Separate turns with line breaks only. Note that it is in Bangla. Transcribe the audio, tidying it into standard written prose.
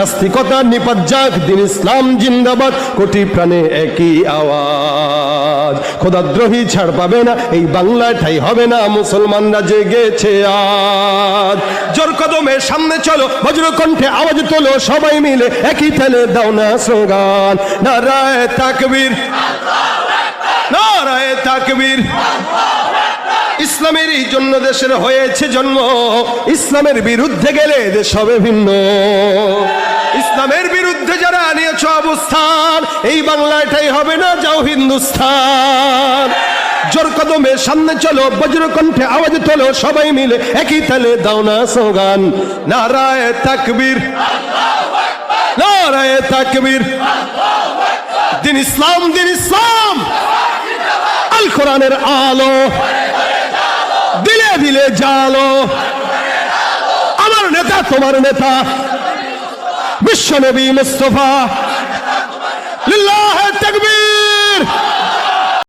নাস্তিকতা নিপাত যাক, দিন ইসলাম জিন্দাবাদ, কোটি প্রাণে একই আওয়াজ। খোদাদ্রোহী ছাড় পাবে না, এই বাংলায় ঠাই হবে না, মুসলমানরা জেগেছে আজ। জোর কদমে সামনে চলো, বজ্র কণ্ঠে আওয়াজ তোলো, সবাই মিলে একই তালে দাও না স্লোগান, নারায়ে তাকবীর, নারায়ে তাকবীর। ইসলামের এই জন্য দেশের হয়েছে জন্ম, ইসলামের বিরুদ্ধে গেলে দেশ হবে ভিন্ন। ইসলামের বিরুদ্ধে যারা নিয়েছ অবস্থান, এই বাংলাটাই হবে না, যাও হিন্দুস্তান। জোর কদমে সামনে চলো, বজ্র কণ্ঠে আওয়াজ তোলো, সবাই মিলে একই তালে দাও না স্লোগান, নারায়ে তাকবীর, নারায়ে তাকবীর। দিন ইসলাম, দিন ইসলাম, আল কোরআনের আলো দিলে দিলে জালো। আমার নেতা তোমার নেতা, বিশ্বনবী মুস্তাফা।